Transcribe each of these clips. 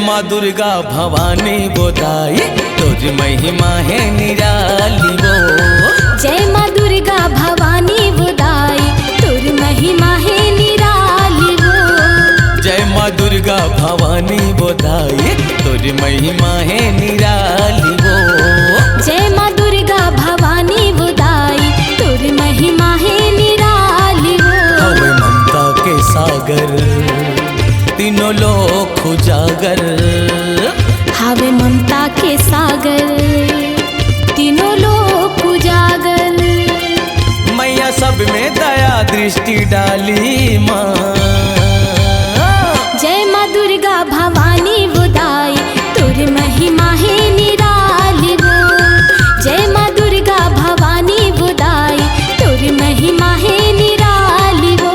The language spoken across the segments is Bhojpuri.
माँ दुर्गा भवानी बोदाई तुझ महिमा है निराली वो। जय माँ दुर्गा भवानी बोदाई तुर महिमा है निराली वो। जय माँ दुर्गा भवानी बोदाई तुझ महिमा है निराली वो। जय माँ दुर्गा भवानी बोदाई तुर महिमा है निराली वो। हवे ममता के सागर तीनों लोक उजागर। हवे ममता के सागर तीनों लोक उजागर। मैया सब में दया दृष्टि डाली माँ। जय माँ दुर्गा भवानी बोदाई तुर महिमा है निराली वो। जय माँ दुर्गा भवानी बोदाई तुर महिमा है निराली वो।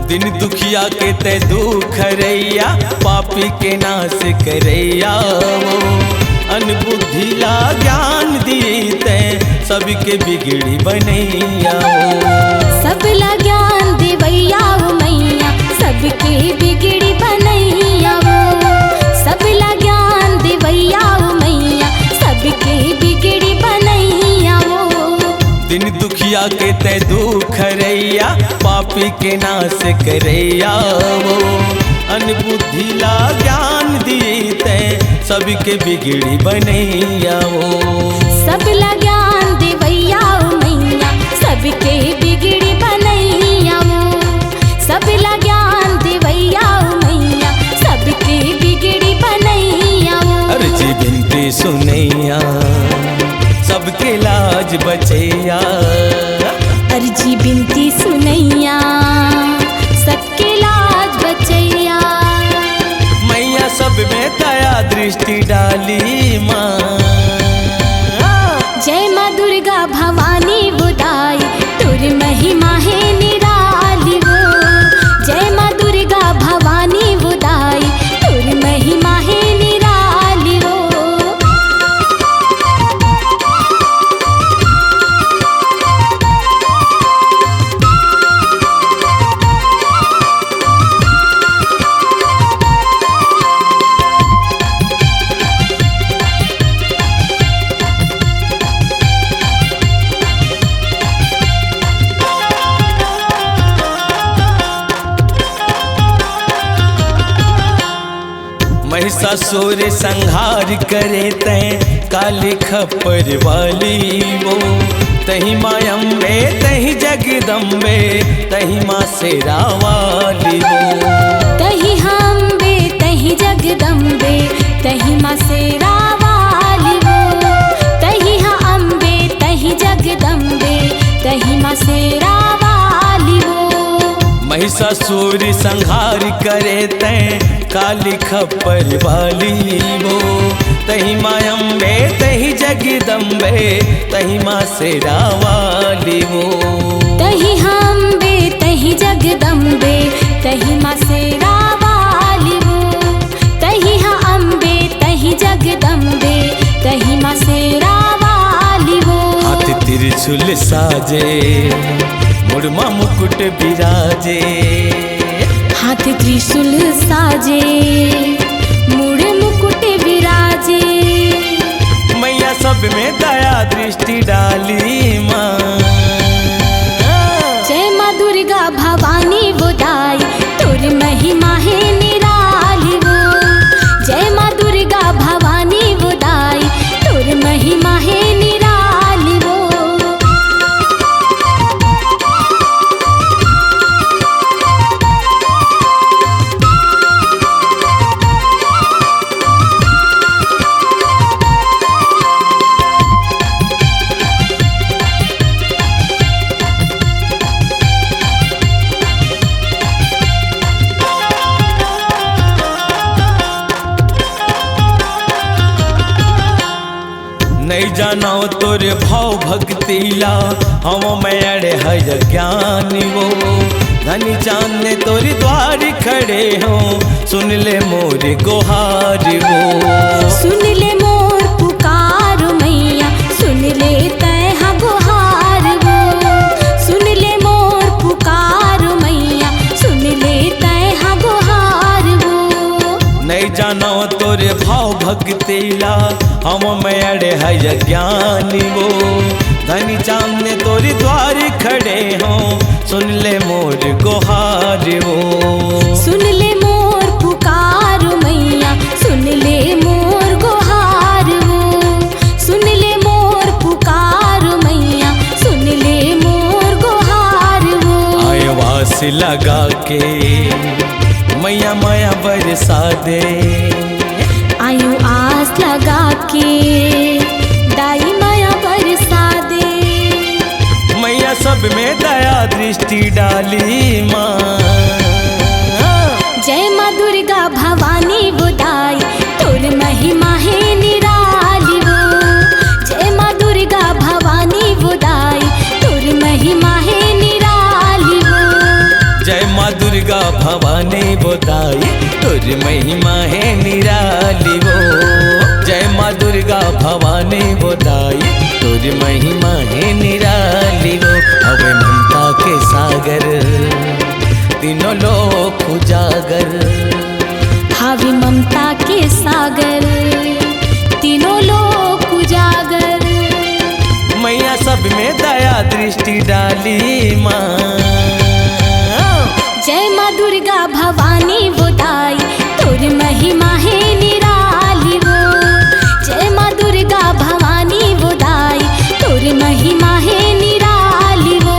दिन दुखिया के ते दुख रैया पापी के नाश करैया वो। अनबुद्धि ला ज्ञान दी ते सबके बिगड़ी बनैया वो। सबला ज्ञान देवैया वो मैया सबके बिगड़ी बनैया वो। सबला ज्ञान देवैया वो मैया सबके बिगड़ी बनैया वो। दिन दुखिया के ते दुख रैया पापी के नाश करैया वो। अनबुद्धि ला ज्ञान दी ते सबके बिगड़ी बनैया वो। सबला ज्ञान देवैया वो मैया सबके बिगड़ी बनैया वो। सबला ज्ञान देवैया वो मैया सबके बिगड़ी बनैया वो। अर्जी बिनती सुनैया सबके लाज बचैया। अर्जी बिनती सुनैया सबके लाज बचैया। मैया सब में दया दृष्टि डाली माँ। जय माँ दुर्गा भवानी बोदाई तुर महिमा है निराली वो। जय माँ दुर्गा भवानी बोदाई तुर महिमा है निराली वो। महिषासुर संहार करे तैं काली खप्पर वाली वो। तही माँ अम्बे तही जगदम्बे तही माँ शेरा वाली वो। तही अम्बे तही जगदम्बे तही माँ शेरा वाली वो। तही अम्बे तही जगदम्बे तही माँ शेरा वाली वो। महिषासुर संहार करे तैं काली खप्पर वाली वो। तही माँ अम्बे तही जगदम्बे तही माँ शेरा वाली वो। तही अम्बे तही जगदम्बे तही माँ शेरा वाली वो। तही अम्बे तही जगदम्बे तही माँ शेरा वाली वो। हाथ त्रिशूल साजे मुड़मा मुकुट बिराजे। हाथ त्रिशूल साजे मुड़ मुकुट विराजे। मैया सब में दया दृष्टि डाली माँ। जय माँ दुर्गा भवानी बोदाई तुर महिमा है निराली वो। जय माँ दुर्गा भवानी बोदाई तुर महिमा है निराली वो। जानो तोरे भाव भक्तिला हम मैं अड़े है ज्ञान वो धनी चांद ने तोरी द्वार खड़े हो सुन ले मोर गुहार वो सुन ले मोर पुकार मैया सुन ले तैहा गुहार वो सुन ले मोर पुकार मैया सुन ले तैहा गुहार वो नहीं जानो तोरे भाव भक्तिला हम मैं अड़े है ज्ञान वो धनी चांद ने तोरी द्वार खड़े हो सुन ले मोर गुहार वो सुन ले मोर पुकार मैया सुन ले मोर गुहार वो सुन ले मोर पुकार मैया सुन ले मोर गुहार वो आए वास लगा के मैया माया बरसा दे आयु आस लगा के दाई माया बरसा दे मैया सब में दया दृष्टि डाली माँ जय माँ दुर्गा भवानी बुदाई तोर महिमा है निराली वो जय माँ दुर्गा भवानी बुदाई तोर महिमा है निराली वो जय माँ दुर्गा भवानी बोदाई तोर महिमा है निराली वो जय माँ दुर्गा भवानी बोदाई तोर महिमा है निराली वो अब ममता के सागर तीनों लोक उजागर हावी ममता के सागर तीनों लोक उजागर मैया सब में दया दृष्टि डाली माँ जय माँ दुर्गा भवानी बुदाई तोर महिमा है निराली वो जय माँ दुर्गा भवानी बुदाई तोर महिमा है निराली वो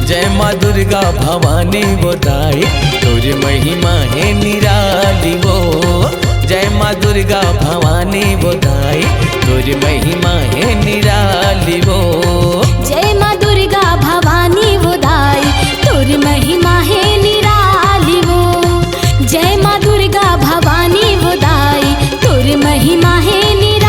जय माँ दुर्गा भवानी बोदाई तोर महिमा है निराली वो जय माँ दुर्गा भवानी बोदाई तोर महिमा है निराली वो जय माँ दुर्गा भवानी बुदाई तोर महिमा है निराली वो जय माँ दुर्गा भवानी बुदाई तोर महिमा है निराली